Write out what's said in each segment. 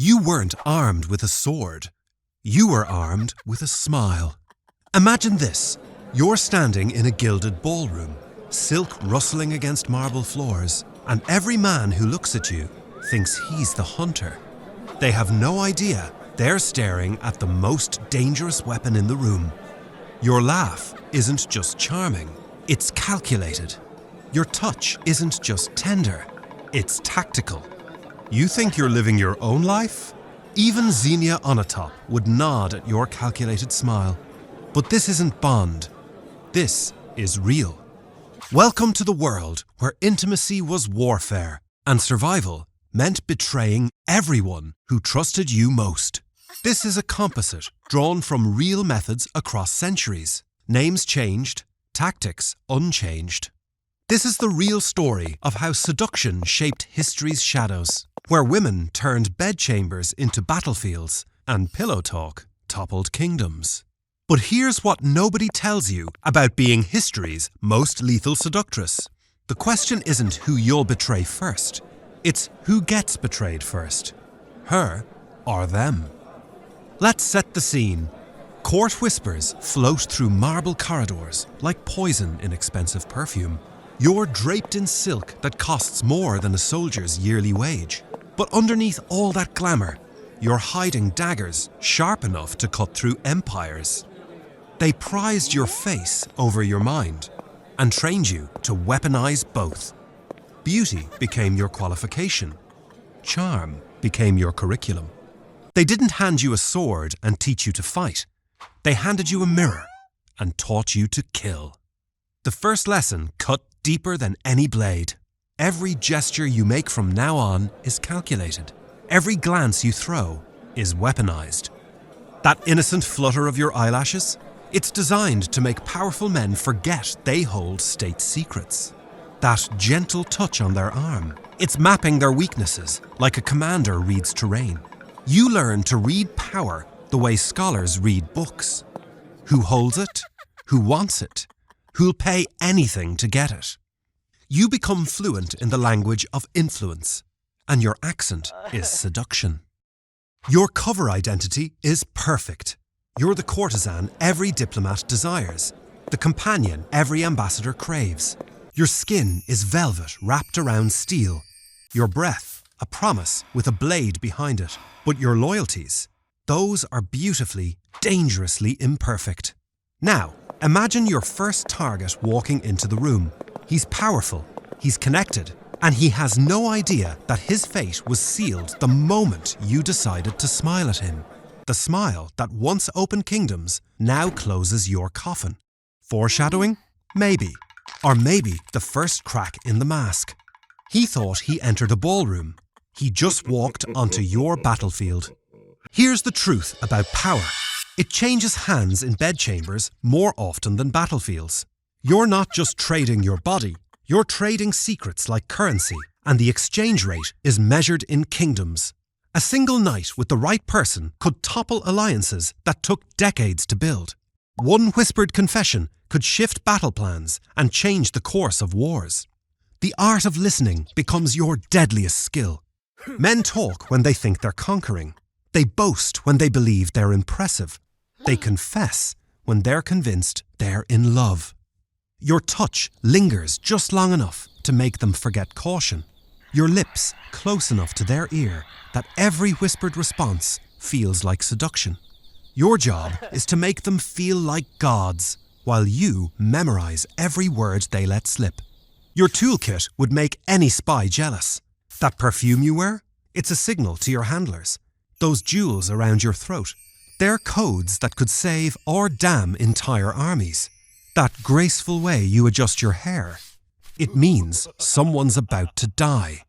You weren't armed with a sword. You were armed with a smile. Imagine this. You're standing in a gilded ballroom, silk rustling against marble floors, and every man who looks at you thinks he's the hunter. They have no idea they're staring at the most dangerous weapon in the room. Your laugh isn't just charming, it's calculated. Your touch isn't just tender, it's tactical. You think you're living your own life? Even Xenia Onatopp would nod at your calculated smile. But this isn't Bond. This is real. Welcome to the world where intimacy was warfare and survival meant betraying everyone who trusted you most. This is a composite drawn from real methods across centuries. Names changed, tactics unchanged. This is the real story of how seduction shaped history's shadows, where women turned bedchambers into battlefields and pillow talk toppled kingdoms. But here's what nobody tells you about being history's most lethal seductress. The question isn't who you'll betray first. It's who gets betrayed first. Her or them. Let's set the scene. Court whispers float through marble corridors like poison in expensive perfume. You're draped in silk that costs more than a soldier's yearly wage. But underneath all that glamour, you're hiding daggers sharp enough to cut through empires. They prized your face over your mind and trained you to weaponize both. Beauty became your qualification. Charm became your curriculum. They didn't hand you a sword and teach you to fight. They handed you a mirror and taught you to kill. The first lesson cut deeper than any blade. Every gesture you make from now on is calculated. Every glance you throw is weaponized. That innocent flutter of your eyelashes? It's designed to make powerful men forget they hold state secrets. That gentle touch on their arm, it's mapping their weaknesses like a commander reads terrain. You learn to read power the way scholars read books. Who holds it? Who wants it? Who'll pay anything to get it? You become fluent in the language of influence, and your accent is seduction. Your cover identity is perfect. You're the courtesan every diplomat desires, the companion every ambassador craves. Your skin is velvet wrapped around steel. Your breath, a promise with a blade behind it. But your loyalties, those are beautifully, dangerously imperfect. Now, imagine your first target walking into the room. He's powerful, he's connected, and he has no idea that his fate was sealed the moment you decided to smile at him. The smile that once opened kingdoms now closes your coffin. Foreshadowing? Maybe. Or maybe the first crack in the mask. He thought he entered a ballroom. He just walked onto your battlefield. Here's the truth about power. It changes hands in bedchambers more often than battlefields. You're not just trading your body, you're trading secrets like currency, and the exchange rate is measured in kingdoms. A single night with the right person could topple alliances that took decades to build. One whispered confession could shift battle plans and change the course of wars. The art of listening becomes your deadliest skill. Men talk when they think they're conquering. They boast when they believe they're impressive. They confess when they're convinced they're in love. Your touch lingers just long enough to make them forget caution. Your lips close enough to their ear that every whispered response feels like seduction. Your job is to make them feel like gods, while you memorize every word they let slip. Your toolkit would make any spy jealous. That perfume you wear? It's a signal to your handlers. Those jewels around your throat? They're codes that could save or damn entire armies. That graceful way you adjust your hair? It means someone's about to die.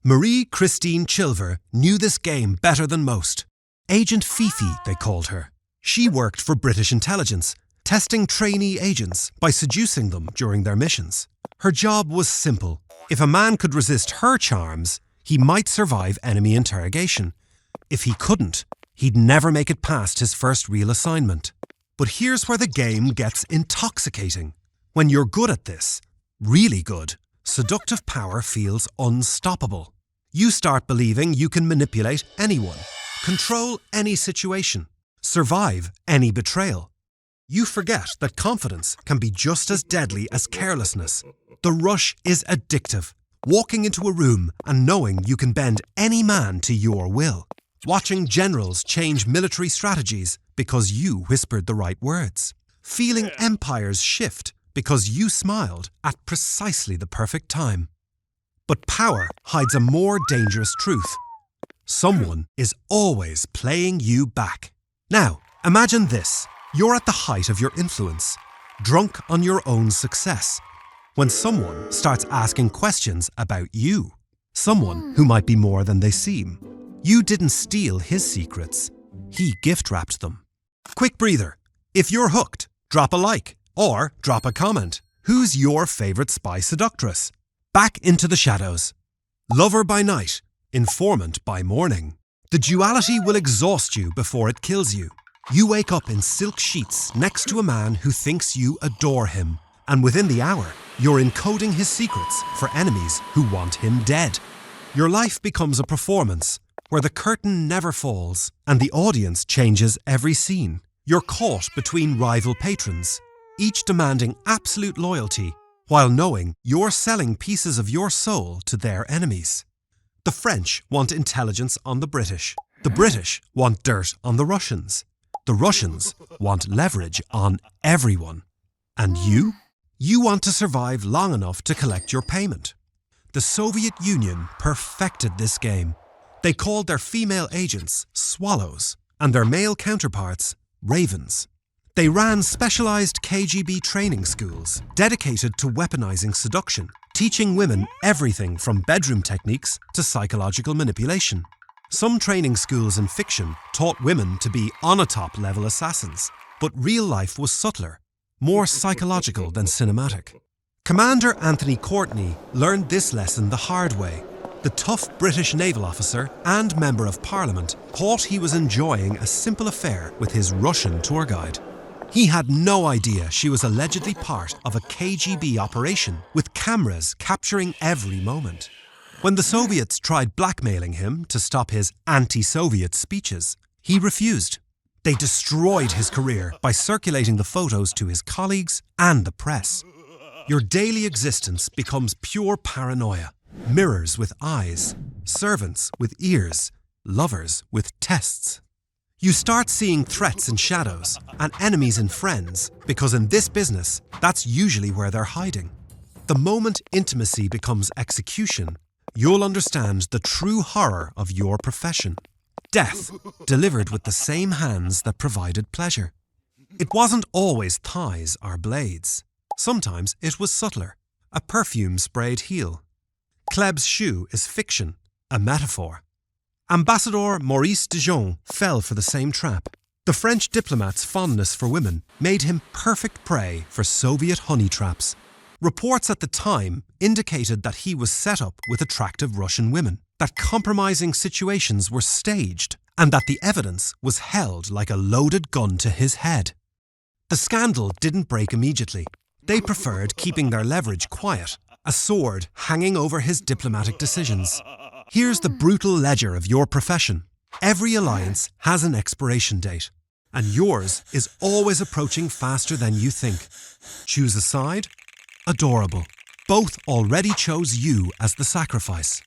Marie-Christine Chilver knew this game better than most. Agent Fifi, they called her. She worked for British intelligence, testing trainee agents by seducing them during their missions. Her job was simple. If a man could resist her charms, he might survive enemy interrogation. If he couldn't, he'd never make it past his first real assignment. But here's where the game gets intoxicating. When you're good at this, really good, seductive power feels unstoppable. You start believing you can manipulate anyone, control any situation, survive any betrayal. You forget that confidence can be just as deadly as carelessness. The rush is addictive. Walking into a room and knowing you can bend any man to your will. Watching generals change military strategies because you whispered the right words. Feeling empires shift because you smiled at precisely the perfect time. But power hides a more dangerous truth. Someone is always playing you back. Now, imagine this. You're at the height of your influence, drunk on your own success, when someone starts asking questions about you. Someone who might be more than they seem. You didn't steal his secrets. He gift-wrapped them. Quick breather. If you're hooked, drop a like or drop a comment. Who's your favorite spy seductress? Back into the shadows. Lover by night, informant by morning. The duality will exhaust you before it kills you. You wake up in silk sheets next to a man who thinks you adore him, and within the hour, you're encoding his secrets for enemies who want him dead. Your life becomes a performance where the curtain never falls and the audience changes every scene. You're caught between rival patrons, each demanding absolute loyalty, while knowing you're selling pieces of your soul to their enemies. The French want intelligence on the British. The British want dirt on the Russians. The Russians want leverage on everyone. And you? You want to survive long enough to collect your payment. The Soviet Union perfected this game. They called their female agents swallows and their male counterparts ravens. They ran specialized KGB training schools dedicated to weaponizing seduction, teaching women everything from bedroom techniques to psychological manipulation. Some training schools in fiction taught women to be Onatopp level assassins, but real life was subtler, more psychological than cinematic. Commander Anthony Courtney learned this lesson the hard way. The tough British naval officer and member of parliament thought he was enjoying a simple affair with his Russian tour guide. He had no idea she was allegedly part of a KGB operation with cameras capturing every moment. When the Soviets tried blackmailing him to stop his anti-Soviet speeches, he refused. They destroyed his career by circulating the photos to his colleagues and the press. Your daily existence becomes pure paranoia. Mirrors with eyes, servants with ears, lovers with tests. You start seeing threats in shadows and enemies in friends because in this business, that's usually where they're hiding. The moment intimacy becomes execution, you'll understand the true horror of your profession. Death, delivered with the same hands that provided pleasure. It wasn't always thighs or blades. Sometimes it was subtler, a perfume-sprayed heel. Klebb's shoe is fiction, a metaphor. Ambassador Maurice Dejean fell for the same trap. The French diplomat's fondness for women made him perfect prey for Soviet honey traps. Reports at the time indicated that he was set up with attractive Russian women, that compromising situations were staged, and that the evidence was held like a loaded gun to his head. The scandal didn't break immediately. They preferred keeping their leverage quiet, a sword hanging over his diplomatic decisions. Here's the brutal ledger of your profession. Every alliance has an expiration date, and yours is always approaching faster than you think. Choose a side? Adorable. Both already chose you as the sacrifice.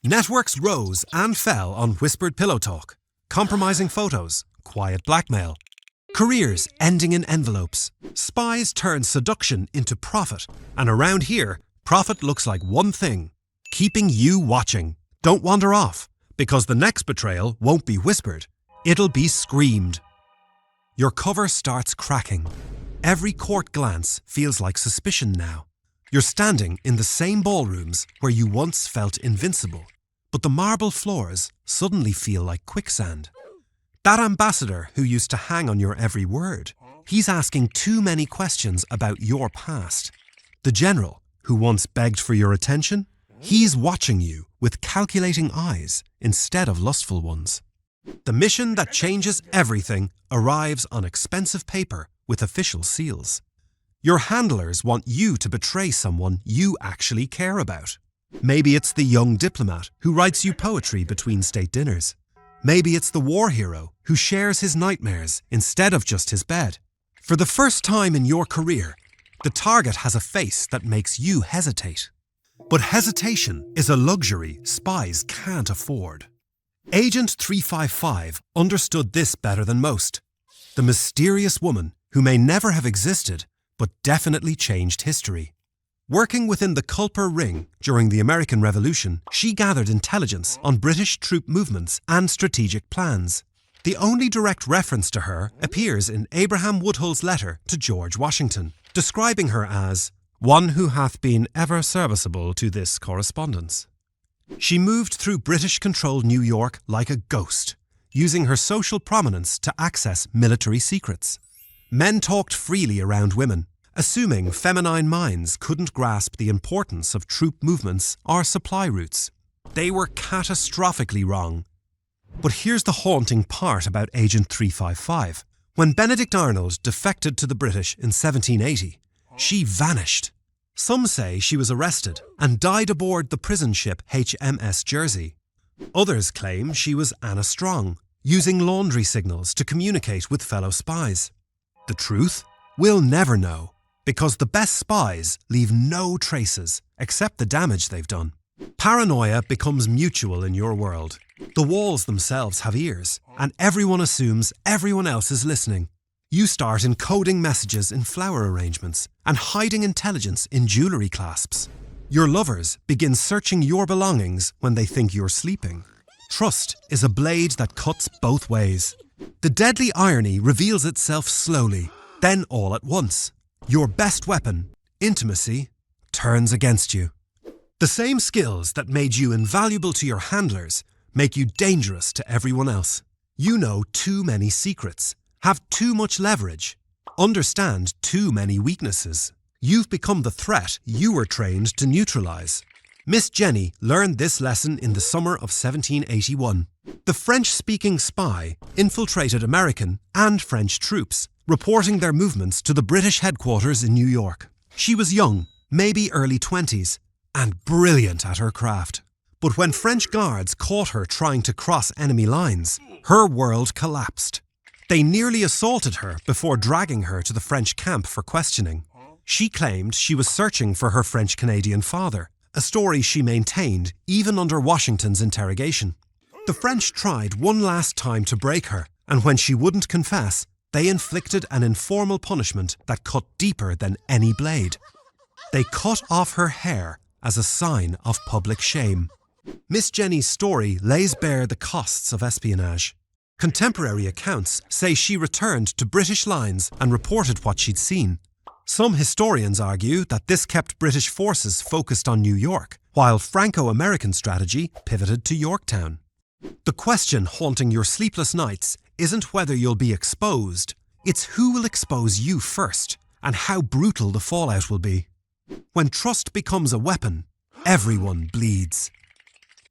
Networks rose and fell on whispered pillow talk, compromising photos, quiet blackmail. Careers ending in envelopes. Spies turn seduction into profit, and around here, profit looks like one thing: keeping you watching. Don't wander off, because the next betrayal won't be whispered. It'll be screamed. Your cover starts cracking. Every court glance feels like suspicion now. You're standing in the same ballrooms where you once felt invincible, but the marble floors suddenly feel like quicksand. That ambassador who used to hang on your every word, he's asking too many questions about your past. The general who once begged for your attention, he's watching you with calculating eyes instead of lustful ones. The mission that changes everything arrives on expensive paper with official seals. Your handlers want you to betray someone you actually care about. Maybe it's the young diplomat who writes you poetry between state dinners. Maybe it's the war hero who shares his nightmares instead of just his bed. For the first time in your career, the target has a face that makes you hesitate. But hesitation is a luxury spies can't afford. Agent 355 understood this better than most. The mysterious woman who may never have existed, but definitely changed history. Working within the Culper ring during the American Revolution, she gathered intelligence on British troop movements and strategic plans. The only direct reference to her appears in Abraham Woodhull's letter to George Washington, describing her as one who hath been ever serviceable to this correspondence. She moved through British-controlled New York like a ghost, using her social prominence to access military secrets. Men talked freely around women, assuming feminine minds couldn't grasp the importance of troop movements or supply routes. They were catastrophically wrong. But here's the haunting part about Agent 355. When Benedict Arnold defected to the British in 1780, she vanished. Some say she was arrested and died aboard the prison ship HMS Jersey. Others claim she was Anna Strong, using laundry signals to communicate with fellow spies. The truth? We'll never know, because the best spies leave no traces except the damage they've done. Paranoia becomes mutual in your world. The walls themselves have ears, and everyone assumes everyone else is listening. You start encoding messages in flower arrangements and hiding intelligence in jewellery clasps. Your lovers begin searching your belongings when they think you're sleeping. Trust is a blade that cuts both ways. The deadly irony reveals itself slowly, then all at once. Your best weapon, intimacy, turns against you. The same skills that made you invaluable to your handlers make you dangerous to everyone else. You know too many secrets, have too much leverage, understand too many weaknesses. You've become the threat you were trained to neutralize. Miss Jenny learned this lesson in the summer of 1781. The French-speaking spy infiltrated American and French troops, reporting their movements to the British headquarters in New York. She was young, maybe early 20s, and brilliant at her craft. But when French guards caught her trying to cross enemy lines, her world collapsed. They nearly assaulted her before dragging her to the French camp for questioning. She claimed she was searching for her French-Canadian father, a story she maintained even under Washington's interrogation. The French tried one last time to break her, and when she wouldn't confess, they inflicted an informal punishment that cut deeper than any blade. They cut off her hair as a sign of public shame. Miss Jenny's story lays bare the costs of espionage. Contemporary accounts say she returned to British lines and reported what she'd seen. Some historians argue that this kept British forces focused on New York, while Franco-American strategy pivoted to Yorktown. The question haunting your sleepless nights isn't whether you'll be exposed, it's who will expose you first, and how brutal the fallout will be. When trust becomes a weapon, everyone bleeds.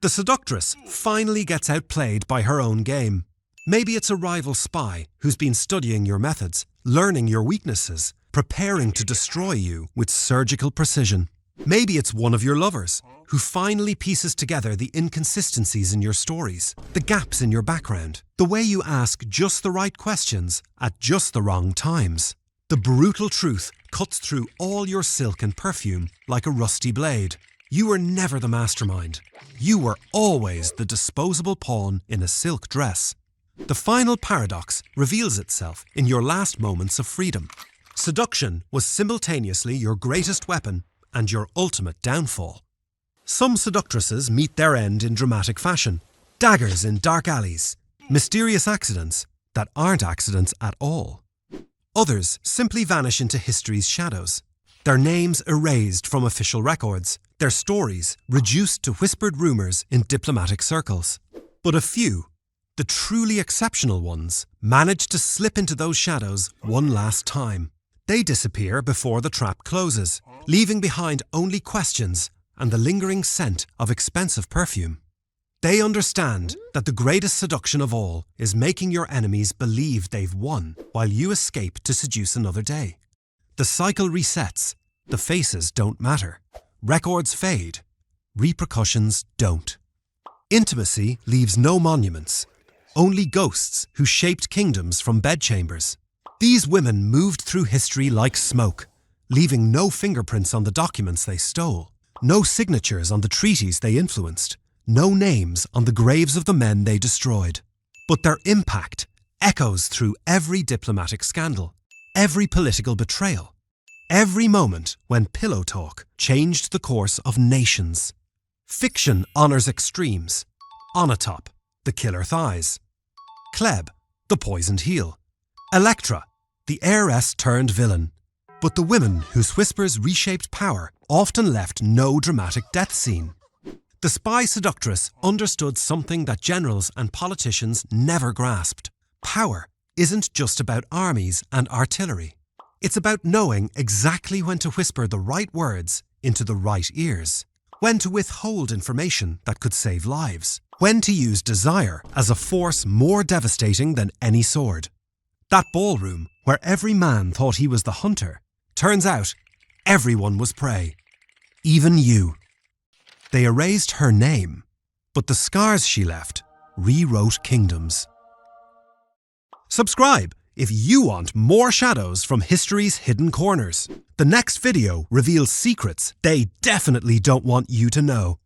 The Seductress finally gets outplayed by her own game. Maybe it's a rival spy who's been studying your methods, learning your weaknesses, preparing to destroy you with surgical precision. Maybe it's one of your lovers who finally pieces together the inconsistencies in your stories, the gaps in your background, the way you ask just the right questions at just the wrong times. The brutal truth cuts through all your silk and perfume like a rusty blade. You were never the mastermind. You were always the disposable pawn in a silk dress. The final paradox reveals itself in your last moments of freedom. Seduction was simultaneously your greatest weapon and your ultimate downfall. Some seductresses meet their end in dramatic fashion. Daggers in dark alleys, mysterious accidents that aren't accidents at all. Others simply vanish into history's shadows. Their names erased from official records, their stories reduced to whispered rumours in diplomatic circles. But a few, the truly exceptional ones, manage to slip into those shadows one last time. They disappear before the trap closes, leaving behind only questions and the lingering scent of expensive perfume. They understand that the greatest seduction of all is making your enemies believe they've won while you escape to seduce another day. The cycle resets. The faces don't matter. Records fade. repercussions don't. Intimacy leaves no monuments, only ghosts who shaped kingdoms from bedchambers. These women moved through history like smoke, leaving no fingerprints on the documents they stole, no signatures on the treaties they influenced, no names on the graves of the men they destroyed. But their impact echoes through every diplomatic scandal, every political betrayal, every moment when pillow talk changed the course of nations. Fiction honours extremes. Onatopp, the killer thighs. Klebb, the poisoned heel. Electra, the heiress turned villain. But the women whose whispers reshaped power often left no dramatic death scene. The spy Seductress understood something that generals and politicians never grasped. Power isn't just about armies and artillery. It's about knowing exactly when to whisper the right words into the right ears, when to withhold information that could save lives, when to use desire as a force more devastating than any sword. That ballroom, where every man thought he was the hunter, turns out everyone was prey, even you. They erased her name, but the scars she left rewrote kingdoms. Subscribe if you want more shadows from history's hidden corners. The next video reveals secrets they definitely don't want you to know.